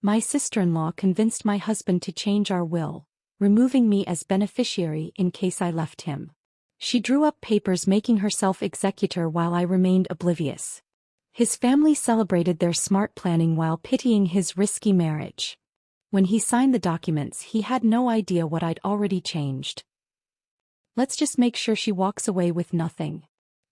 My sister-in-law convinced my husband to change our will, removing me as beneficiary in case I left him. She drew up papers making herself executor while I remained oblivious. His family celebrated their smart planning while pitying his risky marriage. When he signed the documents, he had no idea what I'd already changed. Let's just make sure she walks away with nothing.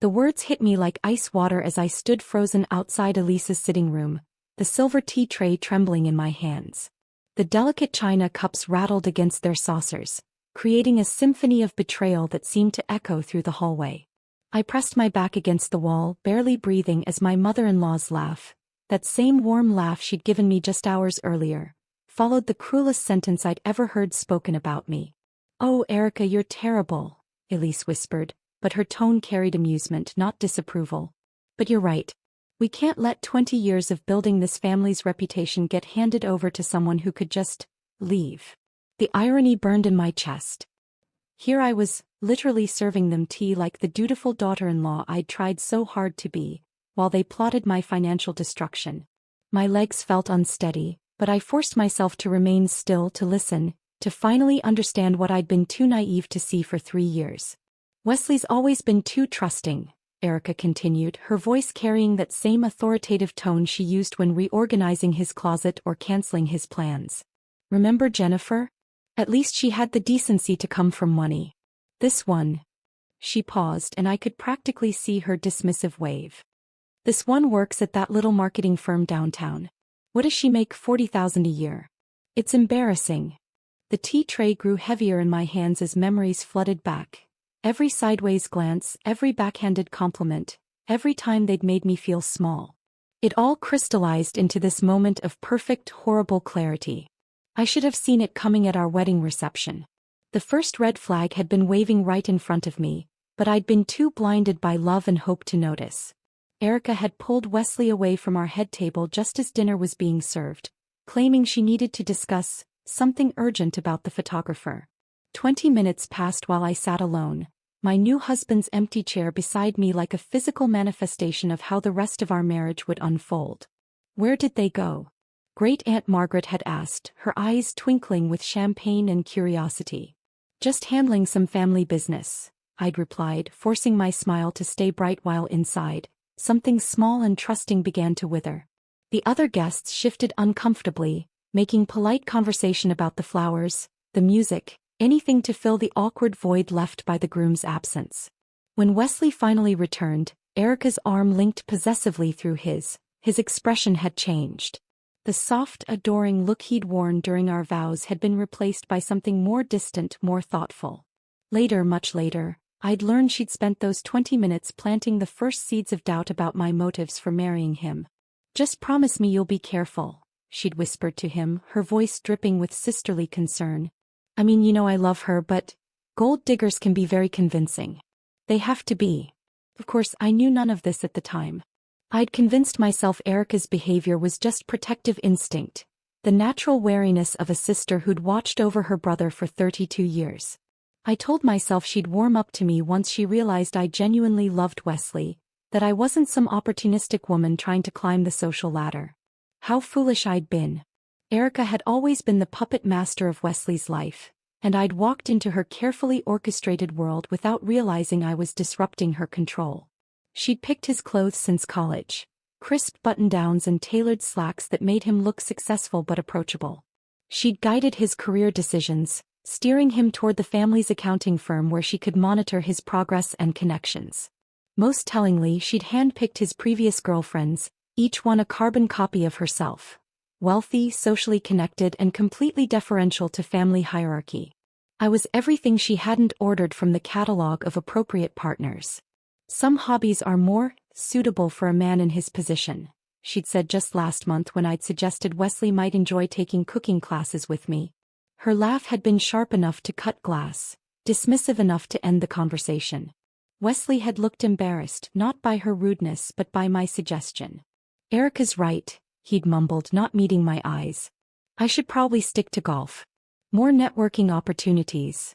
The words hit me like ice water as I stood frozen outside Elisa's sitting room, the silver tea tray trembling in my hands. The delicate china cups rattled against their saucers, creating a symphony of betrayal that seemed to echo through the hallway. I pressed my back against the wall, barely breathing as my mother-in-law's laugh, that same warm laugh she'd given me just hours earlier, followed the cruelest sentence I'd ever heard spoken about me. "Oh, Erica, you're terrible," Elise whispered, but her tone carried amusement, not disapproval. "But you're right. We can't let 20 years of building this family's reputation get handed over to someone who could just leave." The irony burned in my chest. Here I was, literally serving them tea like the dutiful daughter-in-law I'd tried so hard to be, while they plotted my financial destruction. My legs felt unsteady, but I forced myself to remain still, to listen, to finally understand what I'd been too naive to see for 3 years. "Wesley's always been too trusting," Erica continued, her voice carrying that same authoritative tone she used when reorganizing his closet or canceling his plans. "Remember Jennifer? At least she had the decency to come from money. This one." She paused and I could practically see her dismissive wave. "This one works at that little marketing firm downtown. What does she make? 40,000 a year. It's embarrassing." The tea tray grew heavier in my hands as memories flooded back. Every sideways glance, every backhanded compliment, every time they'd made me feel small. It all crystallized into this moment of perfect, horrible clarity. I should have seen it coming at our wedding reception. The first red flag had been waving right in front of me, but I'd been too blinded by love and hope to notice. Erica had pulled Wesley away from our head table just as dinner was being served, claiming she needed to discuss something urgent about the photographer. 20 minutes passed while I sat alone, my new husband's empty chair beside me like a physical manifestation of how the rest of our marriage would unfold. "Where did they go?" Great Aunt Margaret had asked, her eyes twinkling with champagne and curiosity. "Just handling some family business," I'd replied, forcing my smile to stay bright while inside, something small and trusting began to wither. The other guests shifted uncomfortably, making polite conversation about the flowers, the music, anything to fill the awkward void left by the groom's absence. When Wesley finally returned, Erica's arm linked possessively through his expression had changed. The soft, adoring look he'd worn during our vows had been replaced by something more distant, more thoughtful. Later, much later, I'd learned she'd spent those 20 minutes planting the first seeds of doubt about my motives for marrying him. "Just promise me you'll be careful," she'd whispered to him, her voice dripping with sisterly concern. "I mean, you know I love her, but gold diggers can be very convincing. They have to be." Of course, I knew none of this at the time. I'd convinced myself Erica's behavior was just protective instinct, the natural wariness of a sister who'd watched over her brother for 32 years. I told myself she'd warm up to me once she realized I genuinely loved Wesley, that I wasn't some opportunistic woman trying to climb the social ladder. How foolish I'd been. Erica had always been the puppet master of Wesley's life, and I'd walked into her carefully orchestrated world without realizing I was disrupting her control. She'd picked his clothes since college, crisp button-downs and tailored slacks that made him look successful but approachable. She'd guided his career decisions, steering him toward the family's accounting firm where she could monitor his progress and connections. Most tellingly, she'd handpicked his previous girlfriends, each one a carbon copy of herself. Wealthy, socially connected, and completely deferential to family hierarchy. I was everything she hadn't ordered from the catalog of appropriate partners. "Some hobbies are more suitable for a man in his position," she'd said just last month when I'd suggested Wesley might enjoy taking cooking classes with me. Her laugh had been sharp enough to cut glass, dismissive enough to end the conversation. Wesley had looked embarrassed, not by her rudeness but by my suggestion. "Erica's right," he'd mumbled, not meeting my eyes. "I should probably stick to golf. More networking opportunities."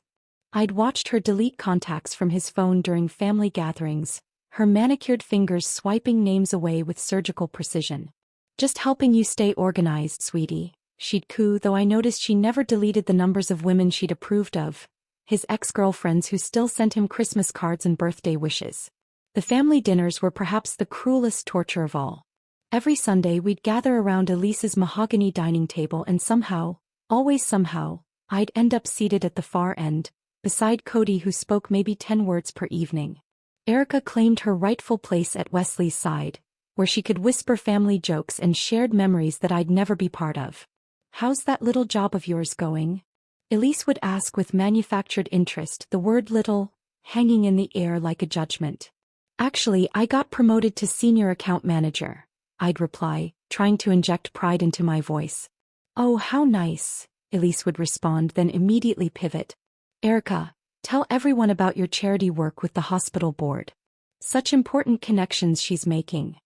I'd watched her delete contacts from his phone during family gatherings, her manicured fingers swiping names away with surgical precision. "Just helping you stay organized, sweetie," she'd coo, though I noticed she never deleted the numbers of women she'd approved of, his ex-girlfriends who still sent him Christmas cards and birthday wishes. The family dinners were perhaps the cruelest torture of all. Every Sunday we'd gather around Elise's mahogany dining table and somehow, always somehow, I'd end up seated at the far end, beside Cody who spoke maybe 10 words per evening. Erica claimed her rightful place at Wesley's side, where she could whisper family jokes and shared memories that I'd never be part of. "How's that little job of yours going?" Elise would ask with manufactured interest, the word little hanging in the air like a judgment. "Actually, I got promoted to senior account manager," I'd reply, trying to inject pride into my voice. "Oh, how nice," Elise would respond, then immediately pivot. "Erica, tell everyone about your charity work with the hospital board. Such important connections she's making."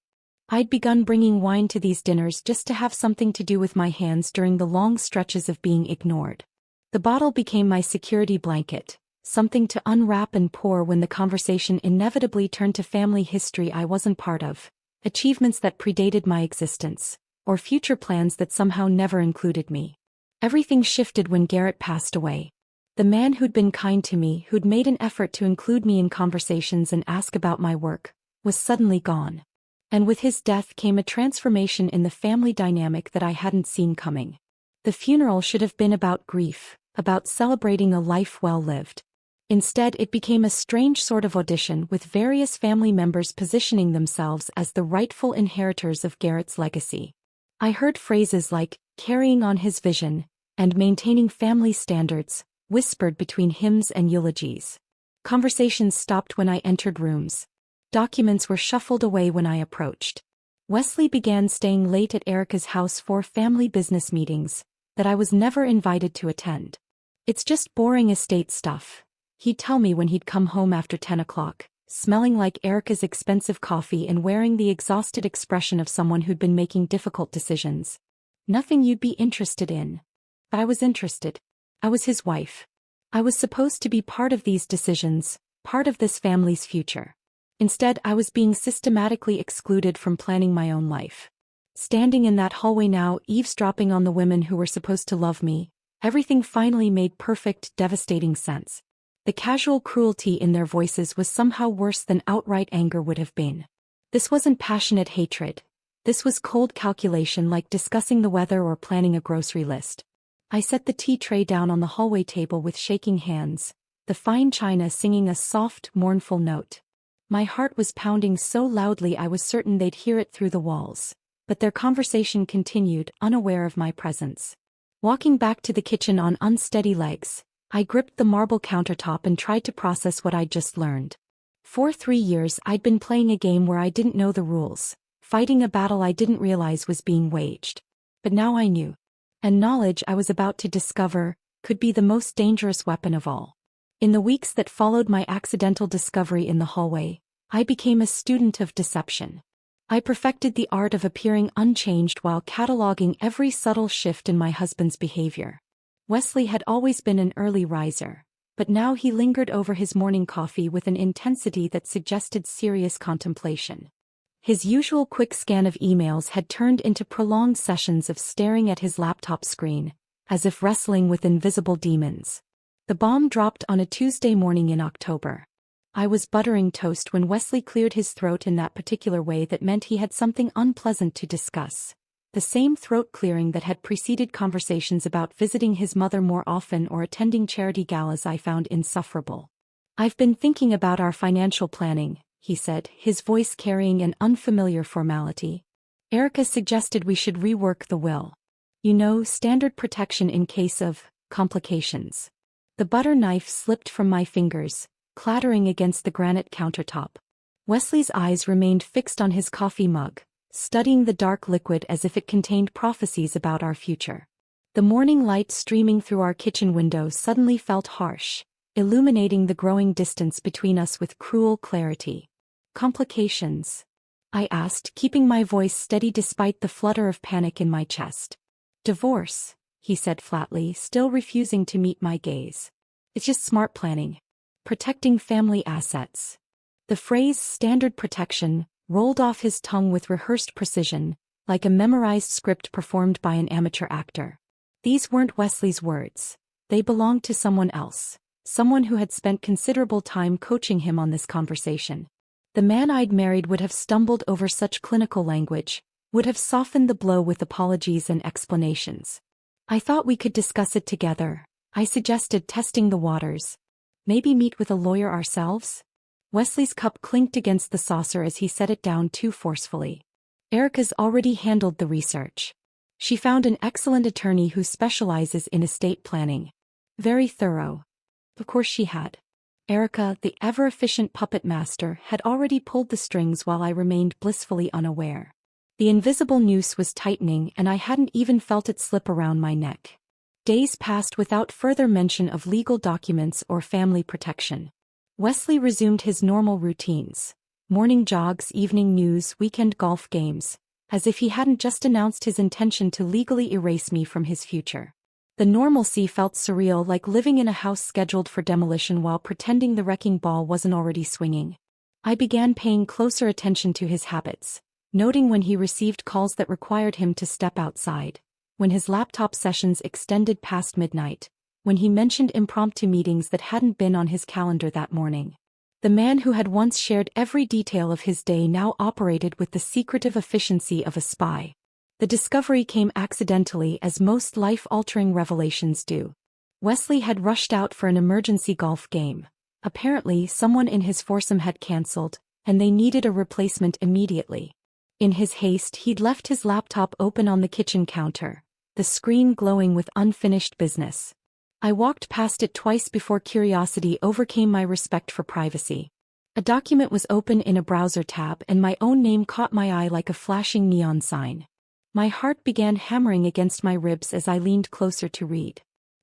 I'd begun bringing wine to these dinners just to have something to do with my hands during the long stretches of being ignored. The bottle became my security blanket, something to unwrap and pour when the conversation inevitably turned to family history I wasn't part of, achievements that predated my existence, or future plans that somehow never included me. Everything shifted when Garrett passed away. The man who'd been kind to me, who'd made an effort to include me in conversations and ask about my work, was suddenly gone. And with his death came a transformation in the family dynamic that I hadn't seen coming. The funeral should have been about grief, about celebrating a life well lived. Instead, it became a strange sort of audition with various family members positioning themselves as the rightful inheritors of Garrett's legacy. I heard phrases like, "carrying on his vision," and "maintaining family standards," whispered between hymns and eulogies. Conversations stopped when I entered rooms. Documents were shuffled away when I approached. Wesley began staying late at Erica's house for family business meetings that I was never invited to attend. "It's just boring estate stuff," he'd tell me when he'd come home after 10 o'clock, smelling like Erica's expensive coffee and wearing the exhausted expression of someone who'd been making difficult decisions. "Nothing you'd be interested in." But I was interested. I was his wife. I was supposed to be part of these decisions, part of this family's future. Instead, I was being systematically excluded from planning my own life. Standing in that hallway now, eavesdropping on the women who were supposed to love me, everything finally made perfect, devastating sense. The casual cruelty in their voices was somehow worse than outright anger would have been. This wasn't passionate hatred. This was cold calculation, like discussing the weather or planning a grocery list. I set the tea tray down on the hallway table with shaking hands, the fine china singing a soft, mournful note. My heart was pounding so loudly I was certain they'd hear it through the walls. But their conversation continued, unaware of my presence. Walking back to the kitchen on unsteady legs, I gripped the marble countertop and tried to process what I'd just learned. For 3 years I'd been playing a game where I didn't know the rules, fighting a battle I didn't realize was being waged. But now I knew. And knowledge, I was about to discover, could be the most dangerous weapon of all. In the weeks that followed my accidental discovery in the hallway, I became a student of deception. I perfected the art of appearing unchanged while cataloging every subtle shift in my husband's behavior. Wesley had always been an early riser, but now he lingered over his morning coffee with an intensity that suggested serious contemplation. His usual quick scan of emails had turned into prolonged sessions of staring at his laptop screen, as if wrestling with invisible demons. The bomb dropped on a Tuesday morning in October. I was buttering toast when Wesley cleared his throat in that particular way that meant he had something unpleasant to discuss. The same throat clearing that had preceded conversations about visiting his mother more often or attending charity galas I found insufferable. "I've been thinking about our financial planning," he said, his voice carrying an unfamiliar formality. "Erica suggested we should rework the will. You know, standard protection in case of complications." The butter knife slipped from my fingers, clattering against the granite countertop. Wesley's eyes remained fixed on his coffee mug, studying the dark liquid as if it contained prophecies about our future. The morning light streaming through our kitchen window suddenly felt harsh, illuminating the growing distance between us with cruel clarity. "Complications?" I asked, keeping my voice steady despite the flutter of panic in my chest. "Divorce," he said flatly, still refusing to meet my gaze. "It's just smart planning. Protecting family assets." The phrase "standard protection" rolled off his tongue with rehearsed precision, like a memorized script performed by an amateur actor. These weren't Wesley's words. They belonged to someone else, someone who had spent considerable time coaching him on this conversation. The man I'd married would have stumbled over such clinical language, would have softened the blow with apologies and explanations. I thought we could discuss it together. I suggested testing the waters. Maybe meet with a lawyer ourselves? Wesley's cup clinked against the saucer as he set it down too forcefully. Erica's already handled the research. She found an excellent attorney who specializes in estate planning. Very thorough. Of course she had. Erica, the ever-efficient puppet master, had already pulled the strings while I remained blissfully unaware. The invisible noose was tightening and I hadn't even felt it slip around my neck. Days passed without further mention of legal documents or family protection. Wesley resumed his normal routines. Morning jogs, evening news, weekend golf games, as if he hadn't just announced his intention to legally erase me from his future. The normalcy felt surreal, like living in a house scheduled for demolition while pretending the wrecking ball wasn't already swinging. I began paying closer attention to his habits, noting when he received calls that required him to step outside, when his laptop sessions extended past midnight, when he mentioned impromptu meetings that hadn't been on his calendar that morning. The man who had once shared every detail of his day now operated with the secretive efficiency of a spy. The discovery came accidentally, as most life-altering revelations do. Wesley had rushed out for an emergency golf game. Apparently, someone in his foursome had cancelled, and they needed a replacement immediately. In his haste, he'd left his laptop open on the kitchen counter, the screen glowing with unfinished business. I walked past it twice before curiosity overcame my respect for privacy. A document was open in a browser tab and my own name caught my eye like a flashing neon sign. My heart began hammering against my ribs as I leaned closer to read.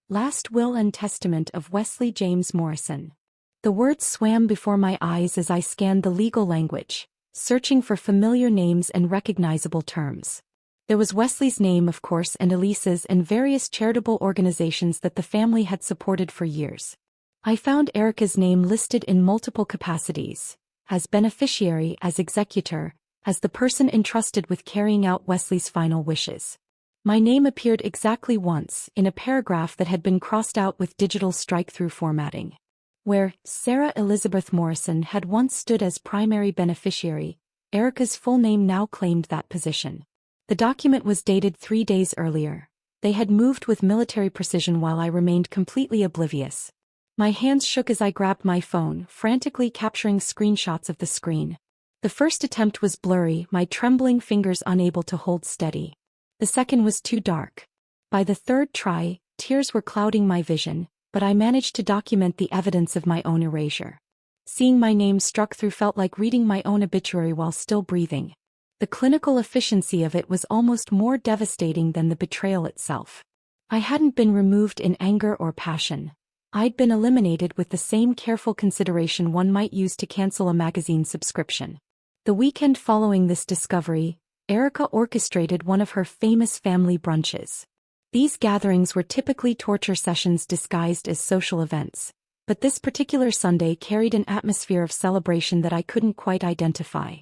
Last Will and Testament of Wesley James Morrison. The words swam before my eyes as I scanned the legal language, searching for familiar names and recognizable terms. There was Wesley's name, of course, and Elisa's and various charitable organizations that the family had supported for years. I found Erica's name listed in multiple capacities, as beneficiary, as executor, as the person entrusted with carrying out Wesley's final wishes. My name appeared exactly once, in a paragraph that had been crossed out with digital strike-through formatting. Where Sarah Elizabeth Morrison had once stood as primary beneficiary, Erica's full name now claimed that position. The document was dated 3 days earlier. They had moved with military precision while I remained completely oblivious. My hands shook as I grabbed my phone, frantically capturing screenshots of the screen. The first attempt was blurry, my trembling fingers unable to hold steady. The second was too dark. By the third try, tears were clouding my vision, but I managed to document the evidence of my own erasure. Seeing my name struck through felt like reading my own obituary while still breathing. The clinical efficiency of it was almost more devastating than the betrayal itself. I hadn't been removed in anger or passion. I'd been eliminated with the same careful consideration one might use to cancel a magazine subscription. The weekend following this discovery, Erica orchestrated one of her famous family brunches. These gatherings were typically torture sessions disguised as social events, but this particular Sunday carried an atmosphere of celebration that I couldn't quite identify.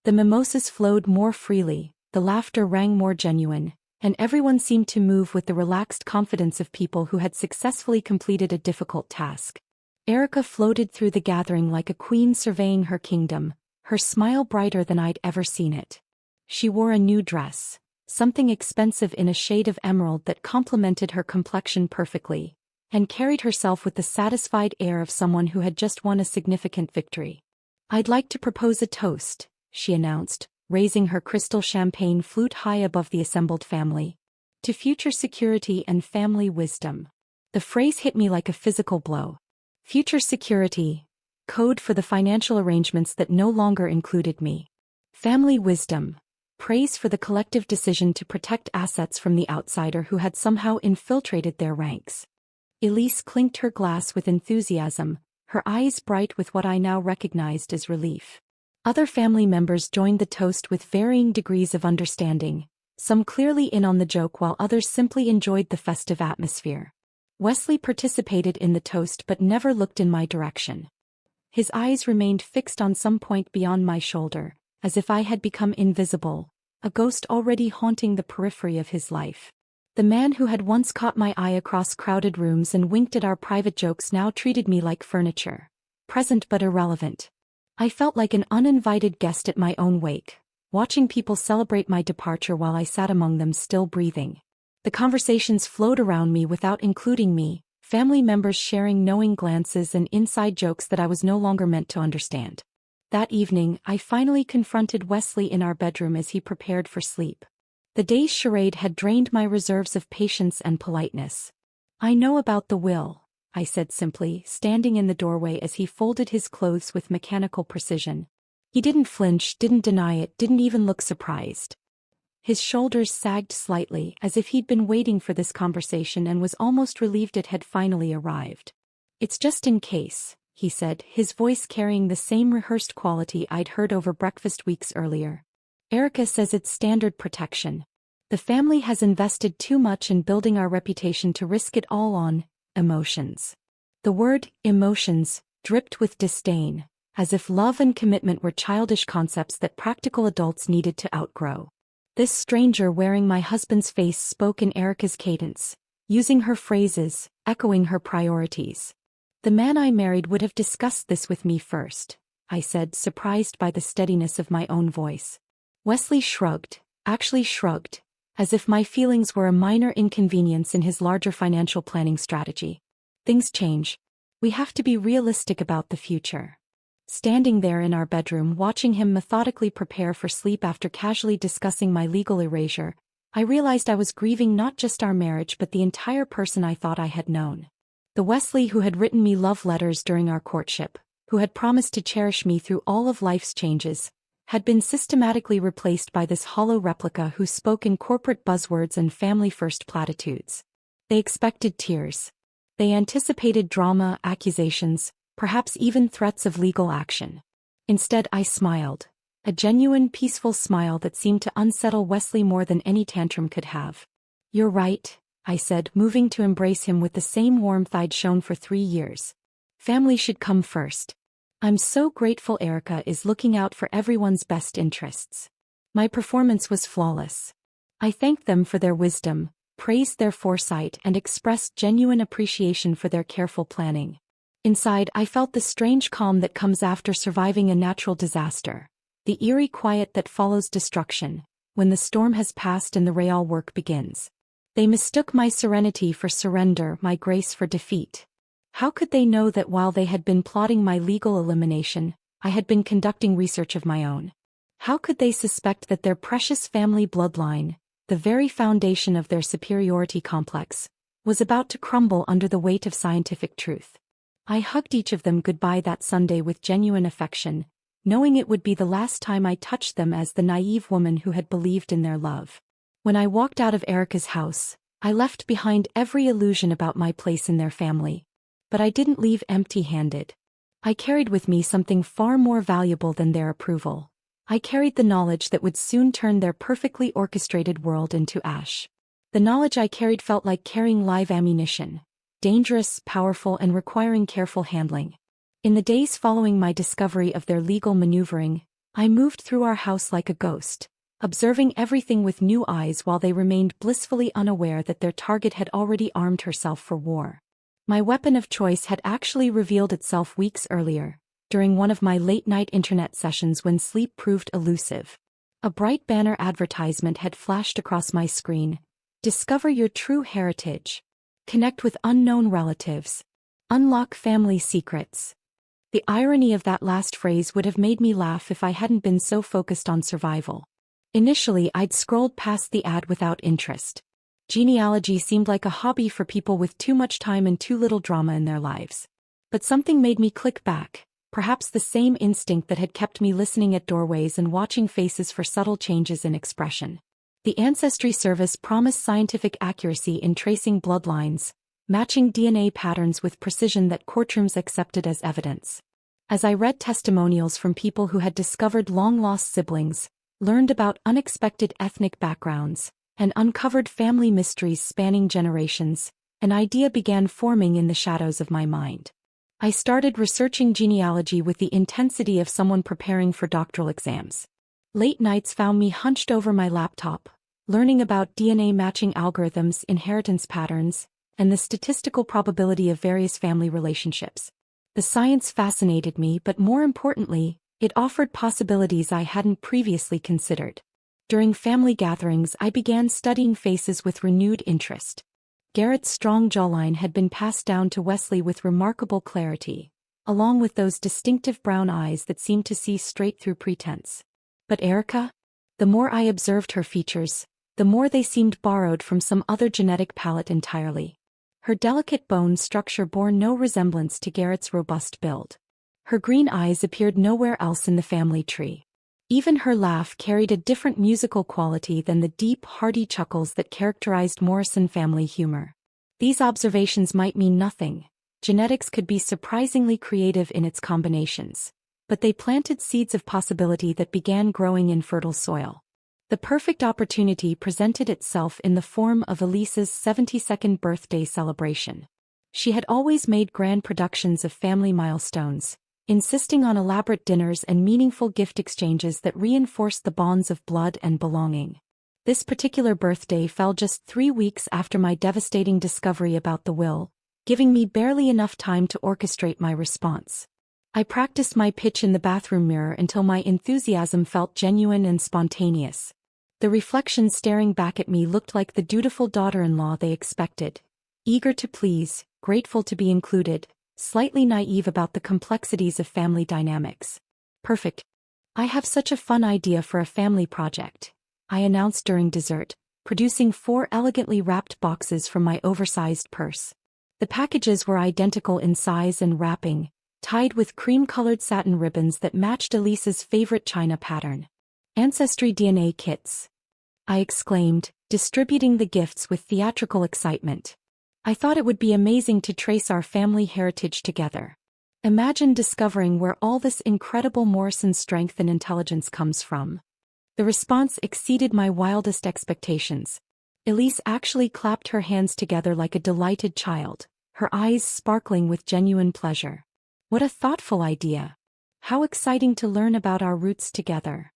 The mimosas flowed more freely, the laughter rang more genuine, and everyone seemed to move with the relaxed confidence of people who had successfully completed a difficult task. Erica floated through the gathering like a queen surveying her kingdom, her smile brighter than I'd ever seen it. She wore a new dress, something expensive in a shade of emerald that complemented her complexion perfectly, and carried herself with the satisfied air of someone who had just won a significant victory. "I'd like to propose a toast," she announced, raising her crystal champagne flute high above the assembled family. "To future security and family wisdom." The phrase hit me like a physical blow. Future security, code for the financial arrangements that no longer included me. Family wisdom, praise for the collective decision to protect assets from the outsider who had somehow infiltrated their ranks. Elise clinked her glass with enthusiasm, her eyes bright with what I now recognized as relief. Other family members joined the toast with varying degrees of understanding, some clearly in on the joke while others simply enjoyed the festive atmosphere. Wesley participated in the toast but never looked in my direction. His eyes remained fixed on some point beyond my shoulder, as if I had become invisible, a ghost already haunting the periphery of his life. The man who had once caught my eye across crowded rooms and winked at our private jokes now treated me like furniture. Present but irrelevant. I felt like an uninvited guest at my own wake, watching people celebrate my departure while I sat among them still breathing. The conversations flowed around me without including me, family members sharing knowing glances and inside jokes that I was no longer meant to understand. That evening, I finally confronted Wesley in our bedroom as he prepared for sleep. The day's charade had drained my reserves of patience and politeness. "I know about the will," I said simply, standing in the doorway as he folded his clothes with mechanical precision. He didn't flinch, didn't deny it, didn't even look surprised. His shoulders sagged slightly, as if he'd been waiting for this conversation and was almost relieved it had finally arrived. "It's just in case," he said, his voice carrying the same rehearsed quality I'd heard over breakfast weeks earlier. "Erica says it's standard protection. The family has invested too much in building our reputation to risk it all on emotions." The word emotions dripped with disdain, as if love and commitment were childish concepts that practical adults needed to outgrow. This stranger wearing my husband's face spoke in Erica's cadence, using her phrases, echoing her priorities. "The man I married would have discussed this with me first," I said, surprised by the steadiness of my own voice. Wesley shrugged, actually shrugged, as if my feelings were a minor inconvenience in his larger financial planning strategy. "Things change. We have to be realistic about the future." Standing there in our bedroom watching him methodically prepare for sleep after casually discussing my legal erasure, I realized I was grieving not just our marriage but the entire person I thought I had known. The Wesley who had written me love letters during our courtship, who had promised to cherish me through all of life's changes, had been systematically replaced by this hollow replica who spoke in corporate buzzwords and family-first platitudes. They expected tears. They anticipated drama, accusations, perhaps even threats of legal action. Instead, I smiled, a genuine, peaceful smile that seemed to unsettle Wesley more than any tantrum could have. "You're right," I said, moving to embrace him with the same warmth I'd shown for 3 years. "Family should come first. I'm so grateful Erica is looking out for everyone's best interests." My performance was flawless. I thanked them for their wisdom, praised their foresight, and expressed genuine appreciation for their careful planning. Inside, I felt the strange calm that comes after surviving a natural disaster, the eerie quiet that follows destruction, when the storm has passed and the real work begins. They mistook my serenity for surrender, my grace for defeat. How could they know that while they had been plotting my legal elimination, I had been conducting research of my own? How could they suspect that their precious family bloodline, the very foundation of their superiority complex, was about to crumble under the weight of scientific truth? I hugged each of them goodbye that Sunday with genuine affection, knowing it would be the last time I touched them as the naive woman who had believed in their love. When I walked out of Erica's house, I left behind every illusion about my place in their family. But I didn't leave empty-handed. I carried with me something far more valuable than their approval. I carried the knowledge that would soon turn their perfectly orchestrated world into ash. The knowledge I carried felt like carrying live ammunition. Dangerous, powerful, and requiring careful handling. In the days following my discovery of their legal maneuvering, I moved through our house like a ghost, observing everything with new eyes while they remained blissfully unaware that their target had already armed herself for war. My weapon of choice had actually revealed itself weeks earlier, during one of my late-night internet sessions when sleep proved elusive. A bright banner advertisement had flashed across my screen. "Discover your true heritage. Connect with unknown relatives. Unlock family secrets." The irony of that last phrase would have made me laugh if I hadn't been so focused on survival. Initially, I'd scrolled past the ad without interest. Genealogy seemed like a hobby for people with too much time and too little drama in their lives. But something made me click back, perhaps the same instinct that had kept me listening at doorways and watching faces for subtle changes in expression. The Ancestry Service promised scientific accuracy in tracing bloodlines, matching DNA patterns with precision that courtrooms accepted as evidence. As I read testimonials from people who had discovered long-lost siblings, learned about unexpected ethnic backgrounds, and uncovered family mysteries spanning generations, an idea began forming in the shadows of my mind. I started researching genealogy with the intensity of someone preparing for doctoral exams. Late nights found me hunched over my laptop, learning about DNA matching algorithms, inheritance patterns, and the statistical probability of various family relationships. The science fascinated me, but more importantly, it offered possibilities I hadn't previously considered. During family gatherings, I began studying faces with renewed interest. Garrett's strong jawline had been passed down to Wesley with remarkable clarity, along with those distinctive brown eyes that seemed to see straight through pretense. But Erica? The more I observed her features, the more they seemed borrowed from some other genetic palette entirely. Her delicate bone structure bore no resemblance to Garrett's robust build. Her green eyes appeared nowhere else in the family tree. Even her laugh carried a different musical quality than the deep, hearty chuckles that characterized Morrison family humor. These observations might mean nothing. Genetics could be surprisingly creative in its combinations, but they planted seeds of possibility that began growing in fertile soil. The perfect opportunity presented itself in the form of Elise's 72nd birthday celebration. She had always made grand productions of family milestones, insisting on elaborate dinners and meaningful gift exchanges that reinforced the bonds of blood and belonging. This particular birthday fell just 3 weeks after my devastating discovery about the will, giving me barely enough time to orchestrate my response. I practiced my pitch in the bathroom mirror until my enthusiasm felt genuine and spontaneous. The reflection staring back at me looked like the dutiful daughter-in-law they expected, eager to please, grateful to be included, slightly naive about the complexities of family dynamics. Perfect. I have such a fun idea for a family project, I announced during dessert, producing 4 elegantly wrapped boxes from my oversized purse. The packages were identical in size and wrapping, tied with cream-colored satin ribbons that matched Elise's favorite china pattern. Ancestry DNA kits, I exclaimed, distributing the gifts with theatrical excitement. I thought it would be amazing to trace our family heritage together. Imagine discovering where all this incredible Morrison strength and intelligence comes from. The response exceeded my wildest expectations. Elise actually clapped her hands together like a delighted child, her eyes sparkling with genuine pleasure. What a thoughtful idea! How exciting to learn about our roots together.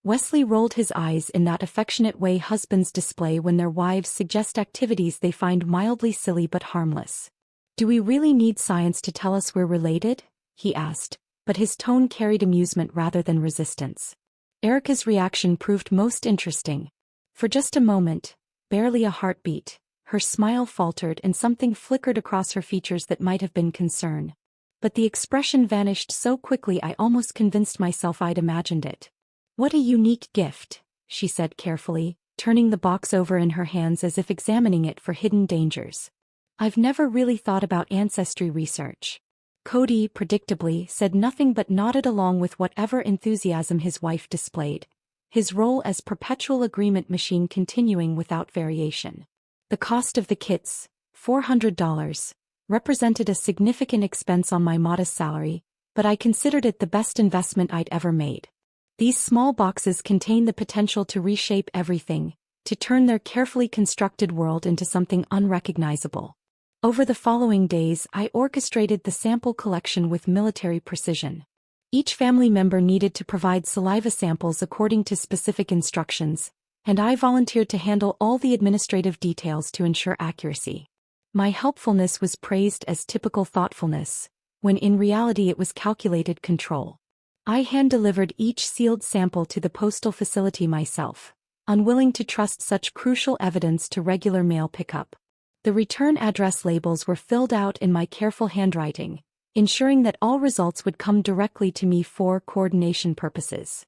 Wesley rolled his eyes in that affectionate way husbands display when their wives suggest activities they find mildly silly but harmless. "Do we really need science to tell us we're related?" he asked, but his tone carried amusement rather than resistance. Erica's reaction proved most interesting. For just a moment, barely a heartbeat, her smile faltered and something flickered across her features that might have been concern. But the expression vanished so quickly I almost convinced myself I'd imagined it. "What a unique gift," she said carefully, turning the box over in her hands as if examining it for hidden dangers. "I've never really thought about ancestry research." Cody, predictably, said nothing but nodded along with whatever enthusiasm his wife displayed, his role as perpetual agreement machine continuing without variation. The cost of the kits, $400, represented a significant expense on my modest salary, but I considered it the best investment I'd ever made. These small boxes contain the potential to reshape everything, to turn their carefully constructed world into something unrecognizable. Over the following days, I orchestrated the sample collection with military precision. Each family member needed to provide saliva samples according to specific instructions, and I volunteered to handle all the administrative details to ensure accuracy. My helpfulness was praised as typical thoughtfulness, when in reality it was calculated control. I hand-delivered each sealed sample to the postal facility myself, unwilling to trust such crucial evidence to regular mail pickup. The return address labels were filled out in my careful handwriting, ensuring that all results would come directly to me for coordination purposes.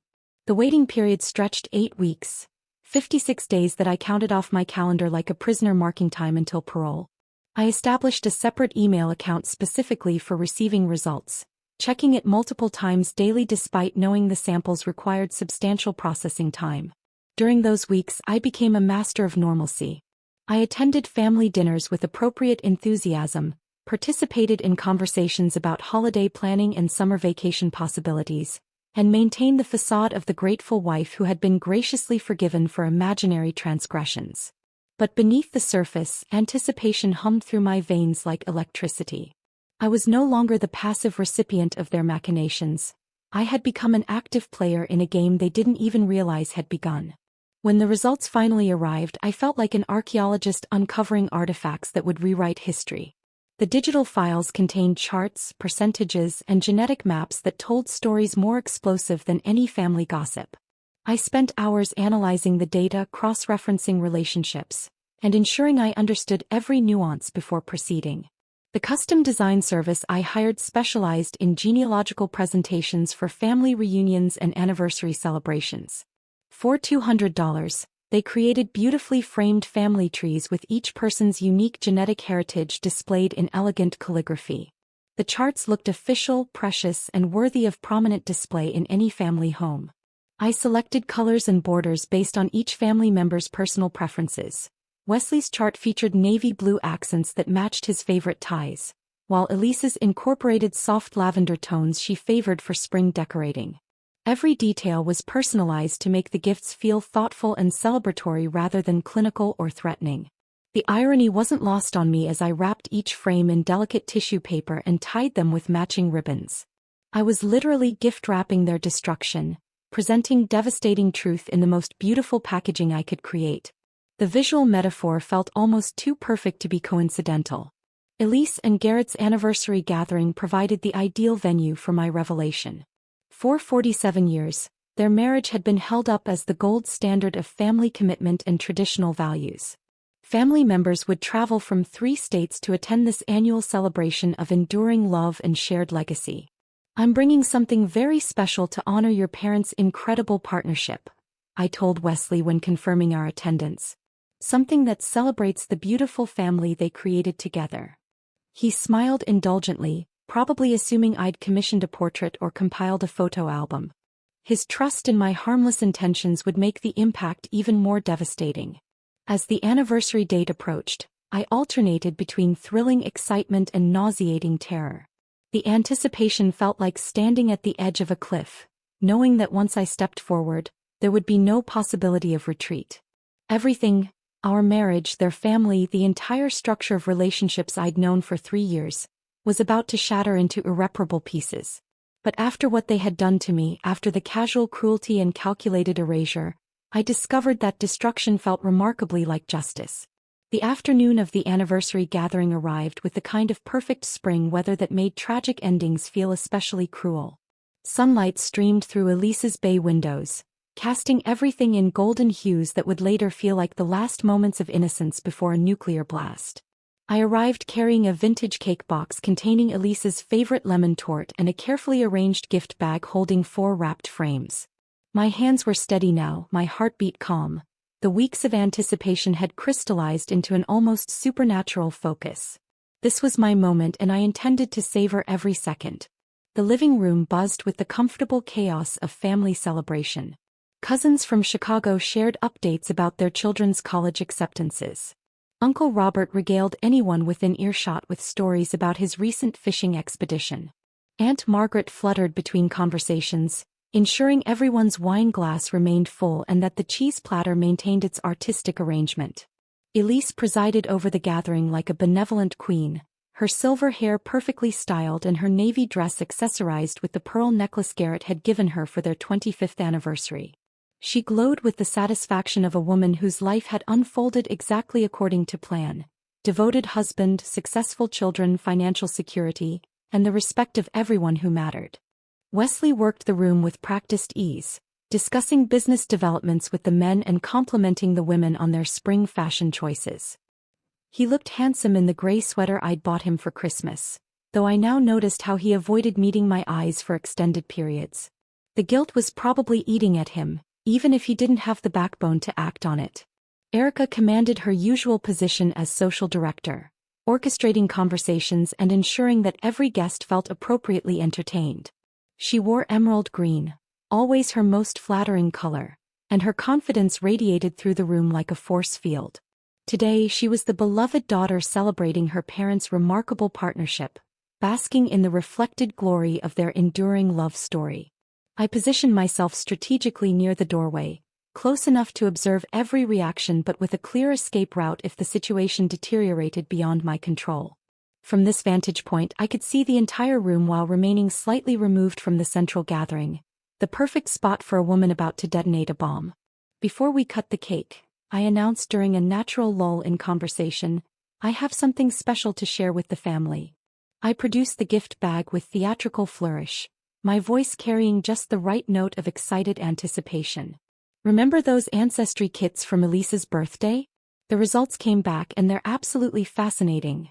The waiting period stretched 8 weeks, 56 days that I counted off my calendar like a prisoner marking time until parole. I established a separate email account specifically for receiving results, checking it multiple times daily despite knowing the samples required substantial processing time. During those weeks, I became a master of normalcy. I attended family dinners with appropriate enthusiasm, participated in conversations about holiday planning and summer vacation possibilities, and maintained the facade of the grateful wife who had been graciously forgiven for imaginary transgressions. But beneath the surface, anticipation hummed through my veins like electricity. I was no longer the passive recipient of their machinations. I had become an active player in a game they didn't even realize had begun. When the results finally arrived, I felt like an archaeologist uncovering artifacts that would rewrite history. The digital files contained charts, percentages, and genetic maps that told stories more explosive than any family gossip. I spent hours analyzing the data, cross-referencing relationships, and ensuring I understood every nuance before proceeding. The custom design service I hired specialized in genealogical presentations for family reunions and anniversary celebrations. For $200, they created beautifully framed family trees with each person's unique genetic heritage displayed in elegant calligraphy. The charts looked official, precious, and worthy of prominent display in any family home. I selected colors and borders based on each family member's personal preferences. Wesley's chart featured navy blue accents that matched his favorite ties, while Elise's incorporated soft lavender tones she favored for spring decorating. Every detail was personalized to make the gifts feel thoughtful and celebratory rather than clinical or threatening. The irony wasn't lost on me as I wrapped each frame in delicate tissue paper and tied them with matching ribbons. I was literally gift-wrapping their destruction, presenting devastating truth in the most beautiful packaging I could create. The visual metaphor felt almost too perfect to be coincidental. Elise and Garrett's anniversary gathering provided the ideal venue for my revelation. For 47 years, their marriage had been held up as the gold standard of family commitment and traditional values. Family members would travel from 3 states to attend this annual celebration of enduring love and shared legacy. "I'm bringing something very special to honor your parents' incredible partnership," I told Wesley when confirming our attendance. "Something that celebrates the beautiful family they created together." He smiled indulgently, probably assuming I'd commissioned a portrait or compiled a photo album. His trust in my harmless intentions would make the impact even more devastating. As the anniversary date approached, I alternated between thrilling excitement and nauseating terror. The anticipation felt like standing at the edge of a cliff, knowing that once I stepped forward, there would be no possibility of retreat. Everything, our marriage, their family, the entire structure of relationships I'd known for 3 years, was about to shatter into irreparable pieces. But after what they had done to me, after the casual cruelty and calculated erasure, I discovered that destruction felt remarkably like justice. The afternoon of the anniversary gathering arrived with the kind of perfect spring weather that made tragic endings feel especially cruel. Sunlight streamed through Elise's bay windows, casting everything in golden hues that would later feel like the last moments of innocence before a nuclear blast. I arrived carrying a vintage cake box containing Elise's favorite lemon torte and a carefully arranged gift bag holding 4 wrapped frames. My hands were steady now, my heartbeat calm. The weeks of anticipation had crystallized into an almost supernatural focus. This was my moment and I intended to savor every second. The living room buzzed with the comfortable chaos of family celebration. Cousins from Chicago shared updates about their children's college acceptances. Uncle Robert regaled anyone within earshot with stories about his recent fishing expedition. Aunt Margaret fluttered between conversations, ensuring everyone's wine glass remained full and that the cheese platter maintained its artistic arrangement. Elise presided over the gathering like a benevolent queen, her silver hair perfectly styled and her navy dress accessorized with the pearl necklace Garrett had given her for their 25th anniversary. She glowed with the satisfaction of a woman whose life had unfolded exactly according to plan: devoted husband, successful children, financial security, and the respect of everyone who mattered. Wesley worked the room with practiced ease, discussing business developments with the men and complimenting the women on their spring fashion choices. He looked handsome in the gray sweater I'd bought him for Christmas, though I now noticed how he avoided meeting my eyes for extended periods. The guilt was probably eating at him, even if he didn't have the backbone to act on it. Erica commanded her usual position as social director, orchestrating conversations and ensuring that every guest felt appropriately entertained. She wore emerald green, always her most flattering color, and her confidence radiated through the room like a force field. Today she was the beloved daughter celebrating her parents' remarkable partnership, basking in the reflected glory of their enduring love story. I positioned myself strategically near the doorway, close enough to observe every reaction but with a clear escape route if the situation deteriorated beyond my control. From this vantage point I could see the entire room while remaining slightly removed from the central gathering, the perfect spot for a woman about to detonate a bomb. Before we cut the cake, I announced during a natural lull in conversation, I have something special to share with the family. I produced the gift bag with theatrical flourish, my voice carrying just the right note of excited anticipation. Remember those ancestry kits from Elise's birthday? The results came back and they're absolutely fascinating.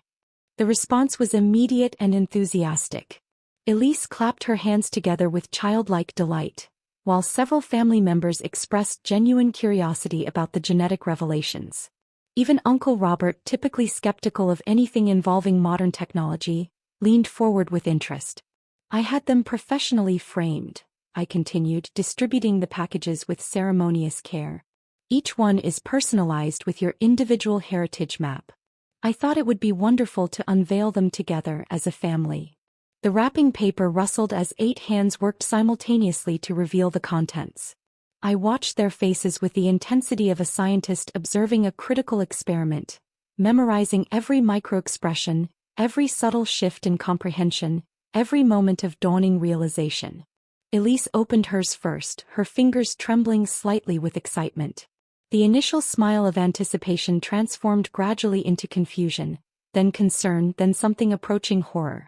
The response was immediate and enthusiastic. Elise clapped her hands together with childlike delight, while several family members expressed genuine curiosity about the genetic revelations. Even Uncle Robert, typically skeptical of anything involving modern technology, leaned forward with interest. I had them professionally framed, I continued, distributing the packages with ceremonious care. Each one is personalized with your individual heritage map. I thought it would be wonderful to unveil them together as a family. The wrapping paper rustled as 8 hands worked simultaneously to reveal the contents. I watched their faces with the intensity of a scientist observing a critical experiment, memorizing every microexpression, every subtle shift in comprehension, every moment of dawning realization. Elise opened hers first, her fingers trembling slightly with excitement. The initial smile of anticipation transformed gradually into confusion, then concern, then something approaching horror.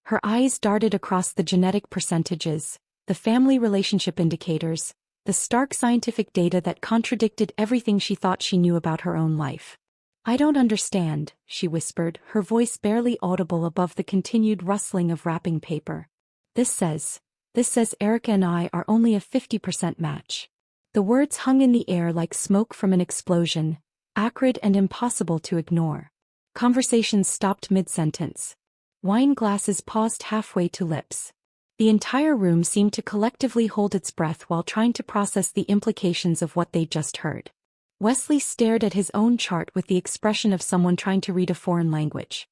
Her eyes darted across the genetic percentages, the family relationship indicators, the stark scientific data that contradicted everything she thought she knew about her own life. I don't understand, she whispered, her voice barely audible above the continued rustling of wrapping paper. This says Erica and I are only a 50% match. The words hung in the air like smoke from an explosion, acrid and impossible to ignore. Conversations stopped mid-sentence. Wine glasses paused halfway to lips. The entire room seemed to collectively hold its breath while trying to process the implications of what they'd just heard. Wesley stared at his own chart with the expression of someone trying to read a foreign language.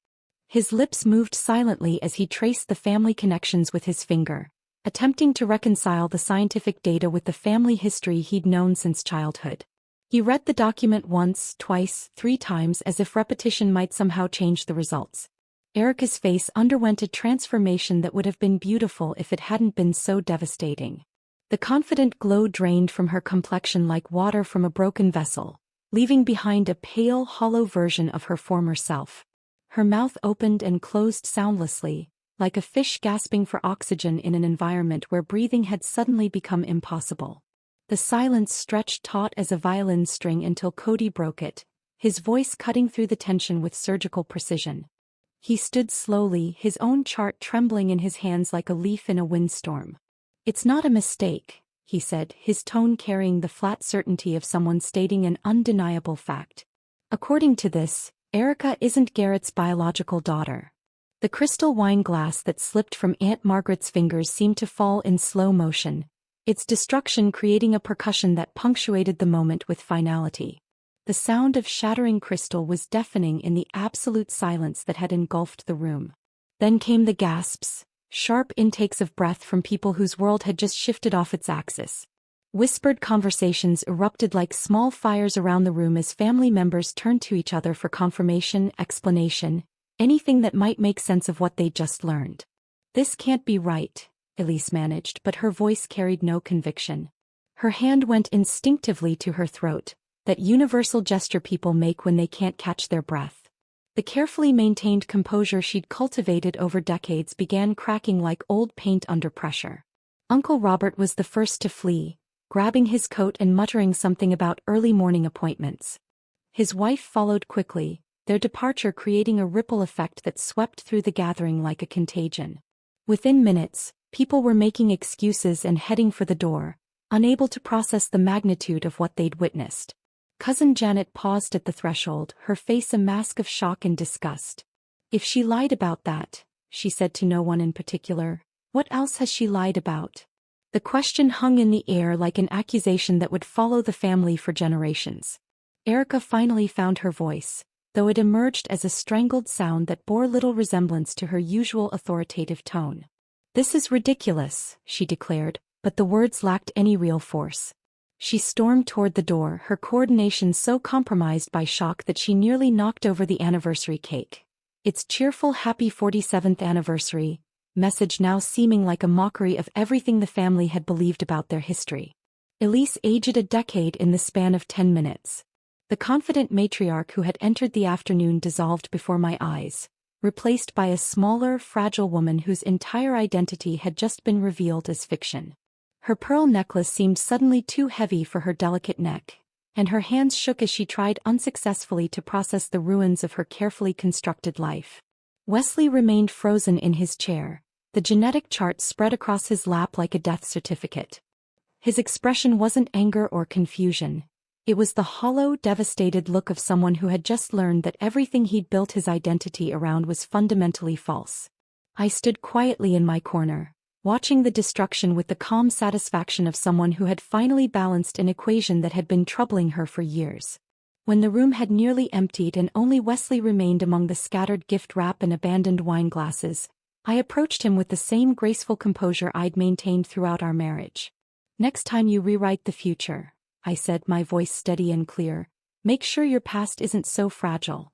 His lips moved silently as he traced the family connections with his finger, attempting to reconcile the scientific data with the family history he'd known since childhood. He read the document once, twice, 3 times as if repetition might somehow change the results. Erica's face underwent a transformation that would have been beautiful if it hadn't been so devastating. The confident glow drained from her complexion like water from a broken vessel, leaving behind a pale, hollow version of her former self. Her mouth opened and closed soundlessly, like a fish gasping for oxygen in an environment where breathing had suddenly become impossible. The silence stretched taut as a violin string until Cody broke it, his voice cutting through the tension with surgical precision. He stood slowly, his own chart trembling in his hands like a leaf in a windstorm. It's not a mistake, he said, his tone carrying the flat certainty of someone stating an undeniable fact. According to this, Erica isn't Garrett's biological daughter. The crystal wine glass that slipped from Aunt Margaret's fingers seemed to fall in slow motion, its destruction creating a percussion that punctuated the moment with finality. The sound of shattering crystal was deafening in the absolute silence that had engulfed the room. Then came the gasps, sharp intakes of breath from people whose world had just shifted off its axis. Whispered conversations erupted like small fires around the room as family members turned to each other for confirmation, explanation, anything that might make sense of what they'd just learned. This can't be right, Elise managed, but her voice carried no conviction. Her hand went instinctively to her throat, that universal gesture people make when they can't catch their breath. The carefully maintained composure she'd cultivated over decades began cracking like old paint under pressure. Uncle Robert was the first to flee, grabbing his coat and muttering something about early morning appointments. His wife followed quickly, their departure creating a ripple effect that swept through the gathering like a contagion. Within minutes, people were making excuses and heading for the door, unable to process the magnitude of what they'd witnessed. Cousin Janet paused at the threshold, her face a mask of shock and disgust. If she lied about that, she said to no one in particular, what else has she lied about? The question hung in the air like an accusation that would follow the family for generations. Erica finally found her voice, though it emerged as a strangled sound that bore little resemblance to her usual authoritative tone. This is ridiculous, she declared, but the words lacked any real force. She stormed toward the door, her coordination so compromised by shock that she nearly knocked over the anniversary cake. Its cheerful happy 47th anniversary message now seeming like a mockery of everything the family had believed about their history. Elise aged a decade in the span of 10 minutes. The confident matriarch who had entered the afternoon dissolved before my eyes, replaced by a smaller, fragile woman whose entire identity had just been revealed as fiction. Her pearl necklace seemed suddenly too heavy for her delicate neck, and her hands shook as she tried unsuccessfully to process the ruins of her carefully constructed life. Wesley remained frozen in his chair, the genetic chart spread across his lap like a death certificate. His expression wasn't anger or confusion. It was the hollow, devastated look of someone who had just learned that everything he'd built his identity around was fundamentally false. I stood quietly in my corner, watching the destruction with the calm satisfaction of someone who had finally balanced an equation that had been troubling her for years. When the room had nearly emptied and only Wesley remained among the scattered gift wrap and abandoned wine glasses, I approached him with the same graceful composure I'd maintained throughout our marriage. "Next time you rewrite the future," I said, my voice steady and clear, "make sure your past isn't so fragile."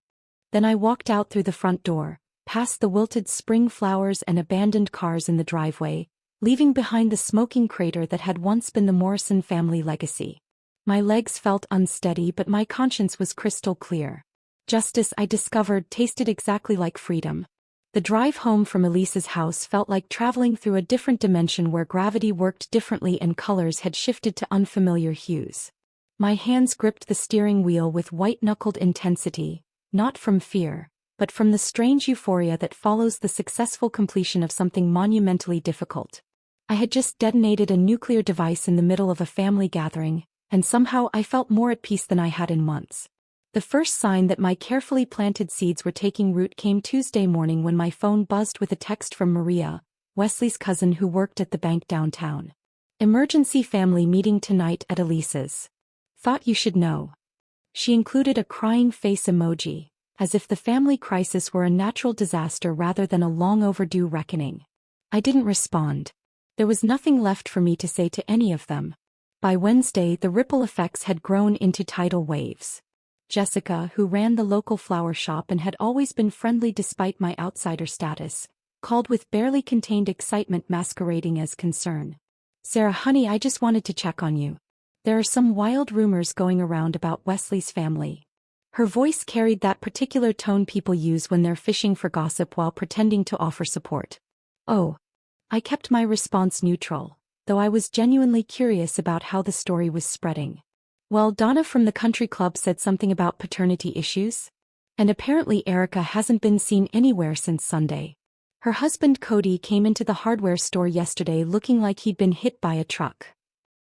Then I walked out through the front door, past the wilted spring flowers and abandoned cars in the driveway, leaving behind the smoking crater that had once been the Morrison family legacy. My legs felt unsteady, but my conscience was crystal clear. Justice, I discovered, tasted exactly like freedom. The drive home from Elise's house felt like traveling through a different dimension where gravity worked differently and colors had shifted to unfamiliar hues. My hands gripped the steering wheel with white-knuckled intensity, not from fear, but from the strange euphoria that follows the successful completion of something monumentally difficult. I had just detonated a nuclear device in the middle of a family gathering, and somehow I felt more at peace than I had in months. The first sign that my carefully planted seeds were taking root came Tuesday morning when my phone buzzed with a text from Maria, Wesley's cousin who worked at the bank downtown. "Emergency family meeting tonight at Elise's. Thought you should know." She included a crying face emoji, as if the family crisis were a natural disaster rather than a long overdue reckoning. I didn't respond. There was nothing left for me to say to any of them. By Wednesday, the ripple effects had grown into tidal waves. Jessica, who ran the local flower shop and had always been friendly despite my outsider status, called with barely contained excitement masquerading as concern. "Sarah, honey, I just wanted to check on you. There are some wild rumors going around about Wesley's family." Her voice carried that particular tone people use when they're fishing for gossip while pretending to offer support. "Oh." I kept my response neutral, though I was genuinely curious about how the story was spreading. "Well, Donna from the country club said something about paternity issues. And apparently Erica hasn't been seen anywhere since Sunday. Her husband Cody came into the hardware store yesterday looking like he'd been hit by a truck."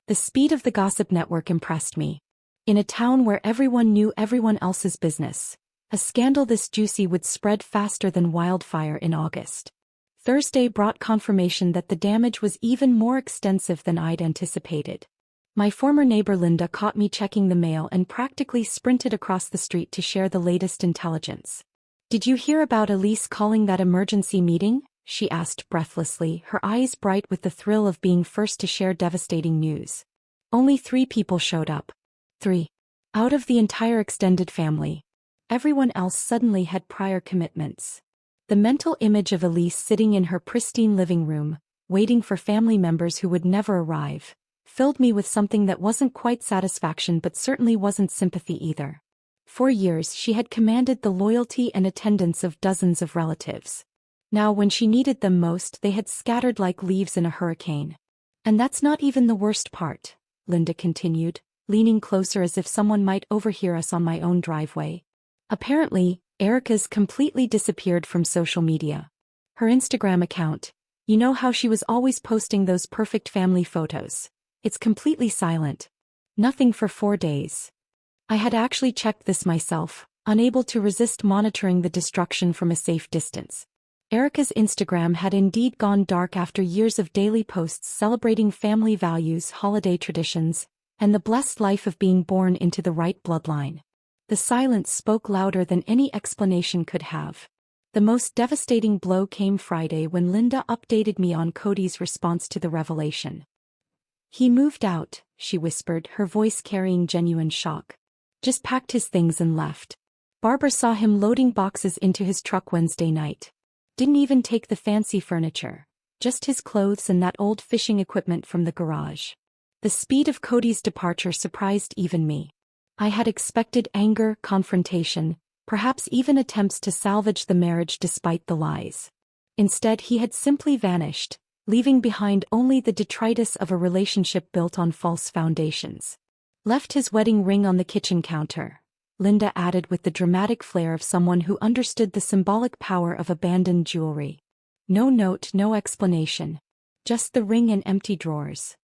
The speed of the gossip network impressed me. In a town where everyone knew everyone else's business, a scandal this juicy would spread faster than wildfire in August. Thursday brought confirmation that the damage was even more extensive than I'd anticipated. My former neighbor Linda caught me checking the mail and practically sprinted across the street to share the latest intelligence. "Did you hear about Elise calling that emergency meeting?" she asked breathlessly, her eyes bright with the thrill of being first to share devastating news. Only 3 people showed up. 3. Out of the entire extended family. Everyone else suddenly had prior commitments. The mental image of Elise sitting in her pristine living room, waiting for family members who would never arrive, filled me with something that wasn't quite satisfaction but certainly wasn't sympathy either. For years she had commanded the loyalty and attendance of dozens of relatives. Now when she needed them most, they had scattered like leaves in a hurricane. "And that's not even the worst part," Linda continued, leaning closer as if someone might overhear us on my own driveway. "Apparently, Erica's completely disappeared from social media. Her Instagram account, you know how she was always posting those perfect family photos, it's completely silent. Nothing for 4 days. I had actually checked this myself, unable to resist monitoring the destruction from a safe distance. Erica's Instagram had indeed gone dark after years of daily posts celebrating family values, holiday traditions, and the blessed life of being born into the right bloodline. The silence spoke louder than any explanation could have. The most devastating blow came Friday when Linda updated me on Cody's response to the revelation. "He moved out," she whispered, her voice carrying genuine shock. "Just packed his things and left. Barbara saw him loading boxes into his truck Wednesday night. Didn't even take the fancy furniture, just his clothes and that old fishing equipment from the garage." The speed of Cody's departure surprised even me. I had expected anger, confrontation, perhaps even attempts to salvage the marriage despite the lies. Instead, he had simply vanished, leaving behind only the detritus of a relationship built on false foundations. Left his wedding ring on the kitchen counter, Linda added with the dramatic flair of someone who understood the symbolic power of abandoned jewelry. No note, no explanation. Just the ring and empty drawers.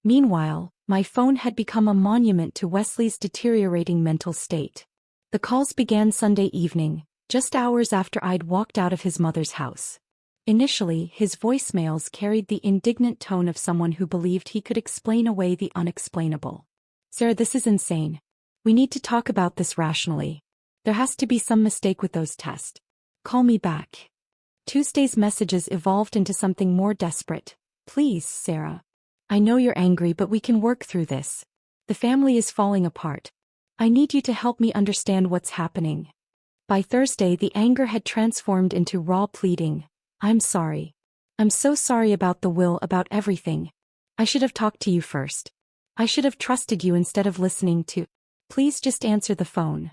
Meanwhile, my phone had become a monument to Wesley's deteriorating mental state. The calls began Sunday evening, just hours after I'd walked out of his mother's house. Initially, his voicemails carried the indignant tone of someone who believed he could explain away the unexplainable. "Sarah, this is insane. We need to talk about this rationally. There has to be some mistake with those tests. Call me back." Tuesday's messages evolved into something more desperate. "Please, Sarah. I know you're angry, but we can work through this. The family is falling apart. I need you to help me understand what's happening." By Thursday, the anger had transformed into raw pleading. "I'm sorry. I'm so sorry about the will, about everything. I should have talked to you first. I should have trusted you instead of listening to. Please just answer the phone."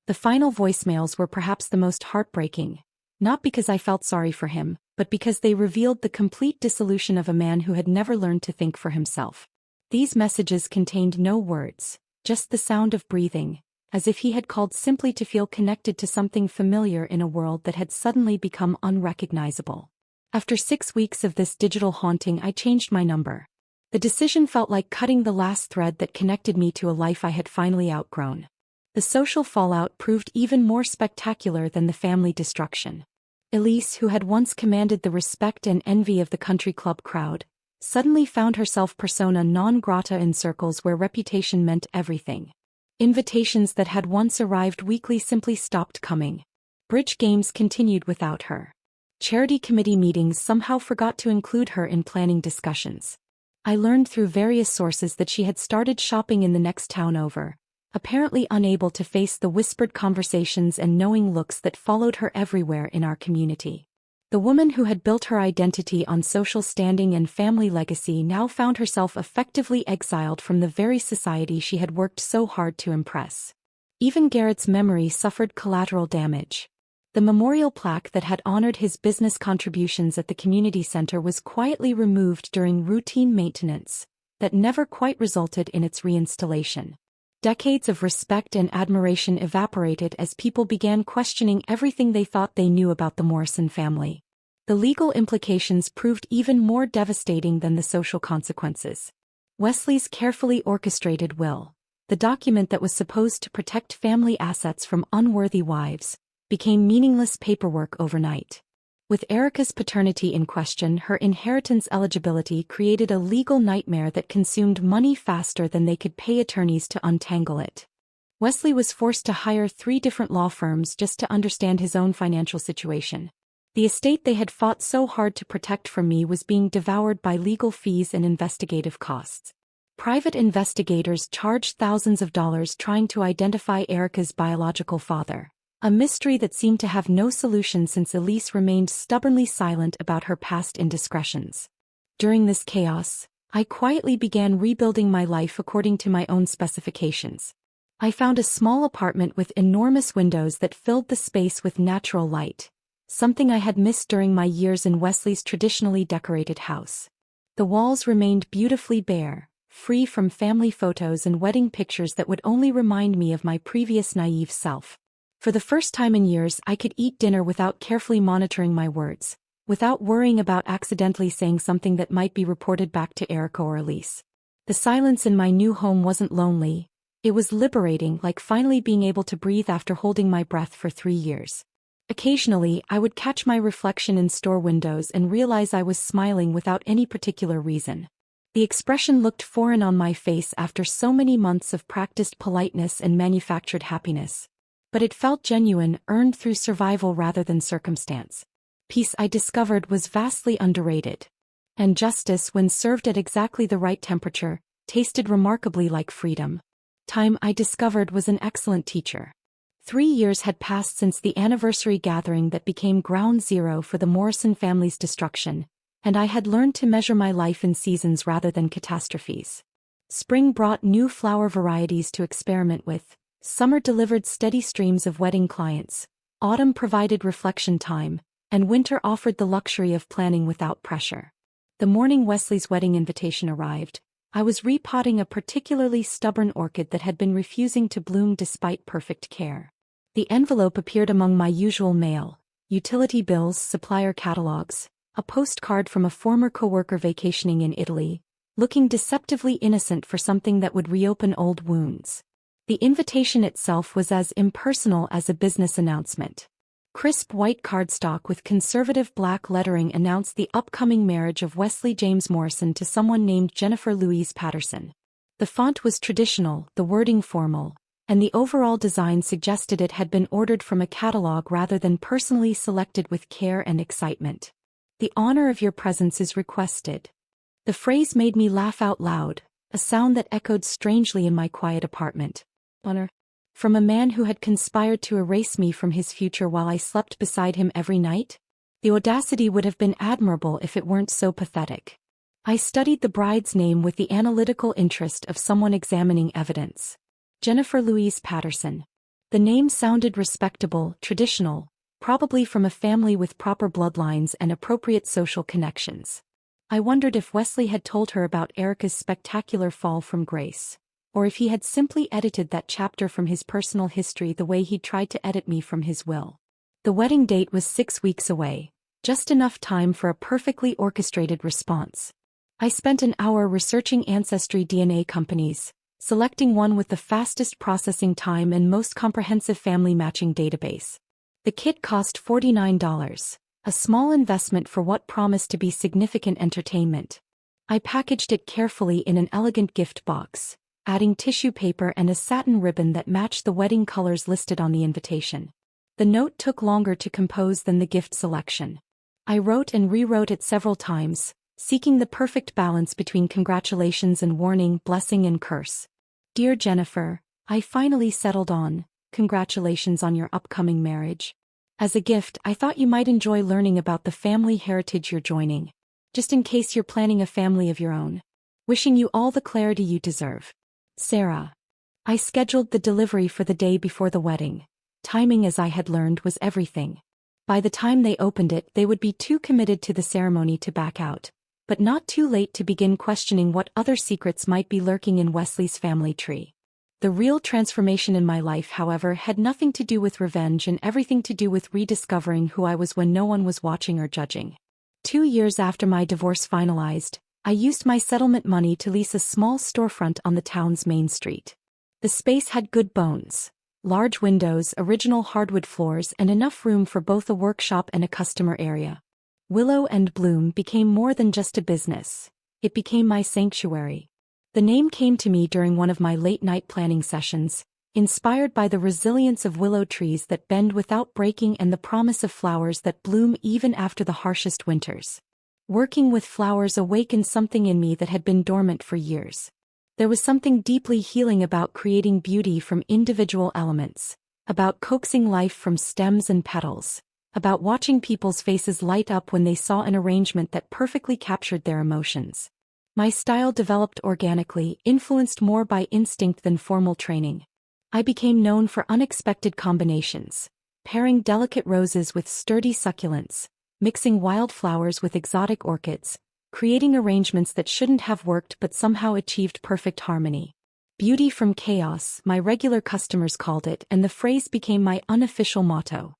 The final voicemails were perhaps the most heartbreaking, not because I felt sorry for him, but because they revealed the complete dissolution of a man who had never learned to think for himself. These messages contained no words, just the sound of breathing, as if he had called simply to feel connected to something familiar in a world that had suddenly become unrecognizable. After 6 weeks of this digital haunting, I changed my number. The decision felt like cutting the last thread that connected me to a life I had finally outgrown. The social fallout proved even more spectacular than the family destruction. Elise, who had once commanded the respect and envy of the country club crowd, suddenly found herself persona non grata in circles where reputation meant everything. Invitations that had once arrived weekly simply stopped coming. Bridge games continued without her. Charity committee meetings somehow forgot to include her in planning discussions. I learned through various sources that she had started shopping in the next town over, apparently unable to face the whispered conversations and knowing looks that followed her everywhere in our community. The woman who had built her identity on social standing and family legacy now found herself effectively exiled from the very society she had worked so hard to impress. Even Garrett's memory suffered collateral damage. The memorial plaque that had honored his business contributions at the community center was quietly removed during routine maintenance that never quite resulted in its reinstallation. Decades of respect and admiration evaporated as people began questioning everything they thought they knew about the Morrison family. The legal implications proved even more devastating than the social consequences. Wesley's carefully orchestrated will, the document that was supposed to protect family assets from unworthy wives, became meaningless paperwork overnight. With Erica's paternity in question, her inheritance eligibility created a legal nightmare that consumed money faster than they could pay attorneys to untangle it. Wesley was forced to hire 3 different law firms just to understand his own financial situation. The estate they had fought so hard to protect from me was being devoured by legal fees and investigative costs. Private investigators charged thousands of dollars trying to identify Erica's biological father. A mystery that seemed to have no solution since Elise remained stubbornly silent about her past indiscretions. During this chaos, I quietly began rebuilding my life according to my own specifications. I found a small apartment with enormous windows that filled the space with natural light, something I had missed during my years in Wesley's traditionally decorated house. The walls remained beautifully bare, free from family photos and wedding pictures that would only remind me of my previous naive self. For the first time in years, I could eat dinner without carefully monitoring my words, without worrying about accidentally saying something that might be reported back to Erica or Elise. The silence in my new home wasn't lonely. It was liberating, like finally being able to breathe after holding my breath for 3 years. Occasionally, I would catch my reflection in store windows and realize I was smiling without any particular reason. The expression looked foreign on my face after so many months of practiced politeness and manufactured happiness. But it felt genuine, earned through survival rather than circumstance. Peace, I discovered, was vastly underrated. And justice, when served at exactly the right temperature, tasted remarkably like freedom. Time, I discovered, was an excellent teacher. 3 years had passed since the anniversary gathering that became ground zero for the Morrison family's destruction, and I had learned to measure my life in seasons rather than catastrophes. Spring brought new flower varieties to experiment with, summer delivered steady streams of wedding clients, autumn provided reflection time, and winter offered the luxury of planning without pressure. The morning Wesley's wedding invitation arrived, I was repotting a particularly stubborn orchid that had been refusing to bloom despite perfect care. The envelope appeared among my usual mail: utility bills, supplier catalogs, a postcard from a former coworker vacationing in Italy, looking deceptively innocent for something that would reopen old wounds. The invitation itself was as impersonal as a business announcement. Crisp white cardstock with conservative black lettering announced the upcoming marriage of Wesley James Morrison to someone named Jennifer Louise Patterson. The font was traditional, the wording formal, and the overall design suggested it had been ordered from a catalog rather than personally selected with care and excitement. "The honor of your presence is requested." The phrase made me laugh out loud, a sound that echoed strangely in my quiet apartment. Honor? From a man who had conspired to erase me from his future while I slept beside him every night? The audacity would have been admirable if it weren't so pathetic. I studied the bride's name with the analytical interest of someone examining evidence. Jennifer Louise Patterson. The name sounded respectable, traditional, probably from a family with proper bloodlines and appropriate social connections. I wondered if Wesley had told her about Erica's spectacular fall from grace, or if he had simply edited that chapter from his personal history the way he tried to edit me from his will. The wedding date was 6 weeks away, just enough time for a perfectly orchestrated response. I spent an hour researching ancestry DNA companies, selecting one with the fastest processing time and most comprehensive family matching database. The kit cost $49, a small investment for what promised to be significant entertainment. I packaged it carefully in an elegant gift box, adding tissue paper and a satin ribbon that matched the wedding colors listed on the invitation. The note took longer to compose than the gift selection. I wrote and rewrote it several times, seeking the perfect balance between congratulations and warning, blessing and curse. "Dear Jennifer, I finally settled on, congratulations on your upcoming marriage. As a gift, I thought you might enjoy learning about the family heritage you're joining, just in case you're planning a family of your own. Wishing you all the clarity you deserve. Sarah." I scheduled the delivery for the day before the wedding. Timing, as I had learned, was everything. By the time they opened it, they would be too committed to the ceremony to back out, but not too late to begin questioning what other secrets might be lurking in Wesley's family tree. The real transformation in my life, however, had nothing to do with revenge and everything to do with rediscovering who I was when no one was watching or judging. 2 years after my divorce finalized, I used my settlement money to lease a small storefront on the town's main street. The space had good bones: large windows, original hardwood floors, and enough room for both a workshop and a customer area. Willow and Bloom became more than just a business. It became my sanctuary. The name came to me during one of my late-night planning sessions, inspired by the resilience of willow trees that bend without breaking and the promise of flowers that bloom even after the harshest winters. Working with flowers awakened something in me that had been dormant for years. There was something deeply healing about creating beauty from individual elements, about coaxing life from stems and petals, about watching people's faces light up when they saw an arrangement that perfectly captured their emotions. My style developed organically, influenced more by instinct than formal training. I became known for unexpected combinations, pairing delicate roses with sturdy succulents, mixing wildflowers with exotic orchids, creating arrangements that shouldn't have worked but somehow achieved perfect harmony. Beauty from chaos, my regular customers called it, and the phrase became my unofficial motto.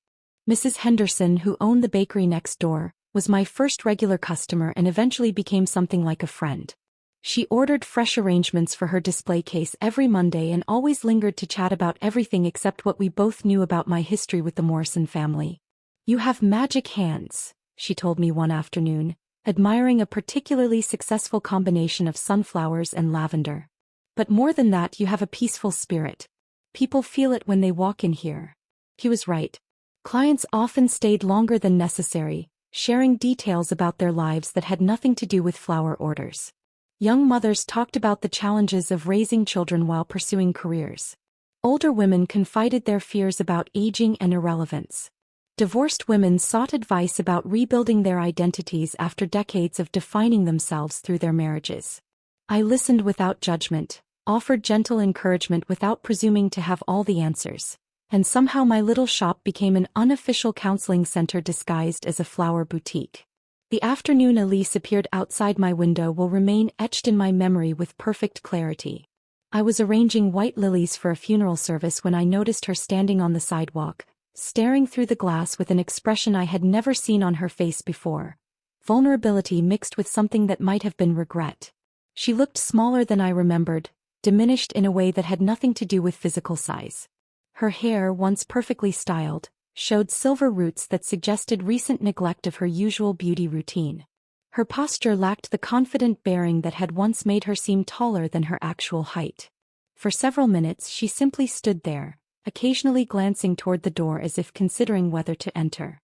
Mrs. Henderson, who owned the bakery next door, was my first regular customer and eventually became something like a friend. She ordered fresh arrangements for her display case every Monday and always lingered to chat about everything except what we both knew about my history with the Morrison family. "You have magic hands," she told me one afternoon, admiring a particularly successful combination of sunflowers and lavender. "But more than that, you have a peaceful spirit. People feel it when they walk in here." He was right. Clients often stayed longer than necessary, sharing details about their lives that had nothing to do with flower orders. Young mothers talked about the challenges of raising children while pursuing careers. Older women confided their fears about aging and irrelevance. Divorced women sought advice about rebuilding their identities after decades of defining themselves through their marriages. I listened without judgment, offered gentle encouragement without presuming to have all the answers. And somehow my little shop became an unofficial counseling center disguised as a flower boutique. The afternoon Elise appeared outside my window will remain etched in my memory with perfect clarity. I was arranging white lilies for a funeral service when I noticed her standing on the sidewalk, staring through the glass with an expression I had never seen on her face before. Vulnerability mixed with something that might have been regret. She looked smaller than I remembered, diminished in a way that had nothing to do with physical size. Her hair, once perfectly styled, showed silver roots that suggested recent neglect of her usual beauty routine. Her posture lacked the confident bearing that had once made her seem taller than her actual height. For several minutes she simply stood there, occasionally glancing toward the door as if considering whether to enter.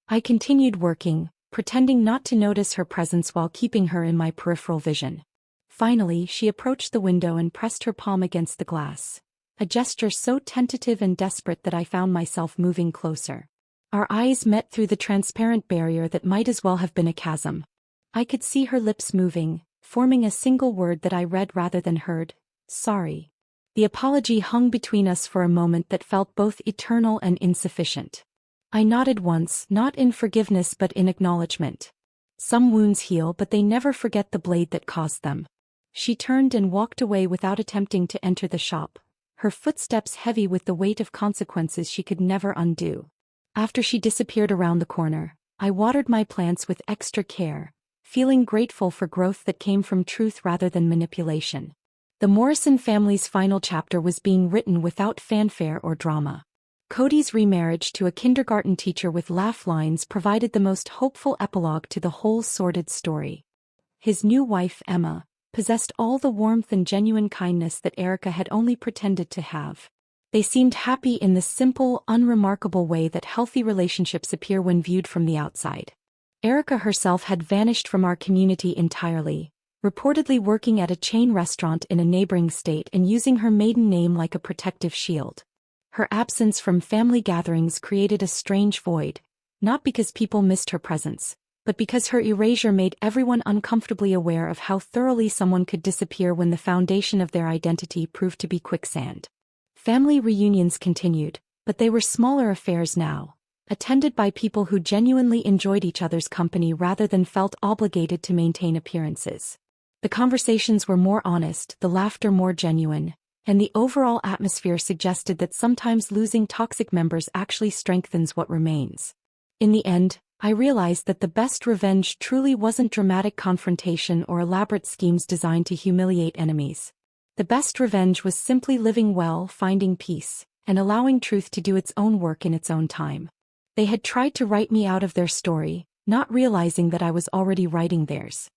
I continued working, pretending not to notice her presence while keeping her in my peripheral vision. Finally, she approached the window and pressed her palm against the glass, a gesture so tentative and desperate that I found myself moving closer. Our eyes met through the transparent barrier that might as well have been a chasm. I could see her lips moving, forming a single word that I read rather than heard: sorry. The apology hung between us for a moment that felt both eternal and insufficient. I nodded once, not in forgiveness but in acknowledgement. Some wounds heal, but they never forget the blade that caused them. She turned and walked away without attempting to enter the shop, her footsteps heavy with the weight of consequences she could never undo. After she disappeared around the corner, I watered my plants with extra care, feeling grateful for growth that came from truth rather than manipulation. The Morrison family's final chapter was being written without fanfare or drama. Cody's remarriage to a kindergarten teacher with laugh lines provided the most hopeful epilogue to the whole sordid story. His new wife, Emma, possessed all the warmth and genuine kindness that Erica had only pretended to have. They seemed happy in the simple, unremarkable way that healthy relationships appear when viewed from the outside. Erica herself had vanished from our community entirely, reportedly working at a chain restaurant in a neighboring state and using her maiden name like a protective shield. Her absence from family gatherings created a strange void, not because people missed her presence, but because her erasure made everyone uncomfortably aware of how thoroughly someone could disappear when the foundation of their identity proved to be quicksand. Family reunions continued, but they were smaller affairs now, attended by people who genuinely enjoyed each other's company rather than felt obligated to maintain appearances. The conversations were more honest, the laughter more genuine, and the overall atmosphere suggested that sometimes losing toxic members actually strengthens what remains. In the end, I realized that the best revenge truly wasn't dramatic confrontation or elaborate schemes designed to humiliate enemies. The best revenge was simply living well, finding peace, and allowing truth to do its own work in its own time. They had tried to write me out of their story, not realizing that I was already writing theirs.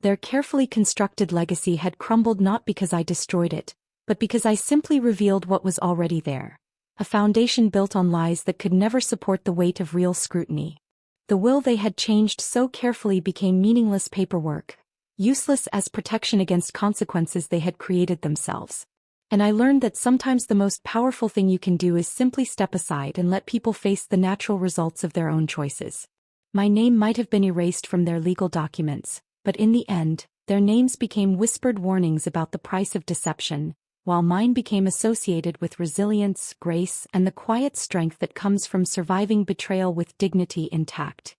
Their carefully constructed legacy had crumbled not because I destroyed it, but because I simply revealed what was already there. A foundation built on lies that could never support the weight of real scrutiny. The will they had changed so carefully became meaningless paperwork, useless as protection against consequences they had created themselves. And I learned that sometimes the most powerful thing you can do is simply step aside and let people face the natural results of their own choices. My name might have been erased from their legal documents, but in the end, their names became whispered warnings about the price of deception, while mine became associated with resilience, grace, and the quiet strength that comes from surviving betrayal with dignity intact.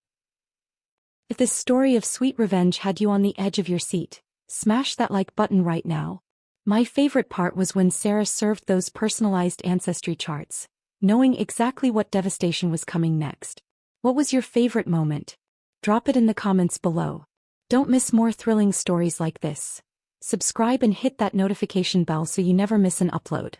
If this story of sweet revenge had you on the edge of your seat, smash that like button right now. My favorite part was when Sarah served those personalized ancestry charts, knowing exactly what devastation was coming next. What was your favorite moment? Drop it in the comments below. Don't miss more thrilling stories like this. Subscribe and hit that notification bell so you never miss an upload.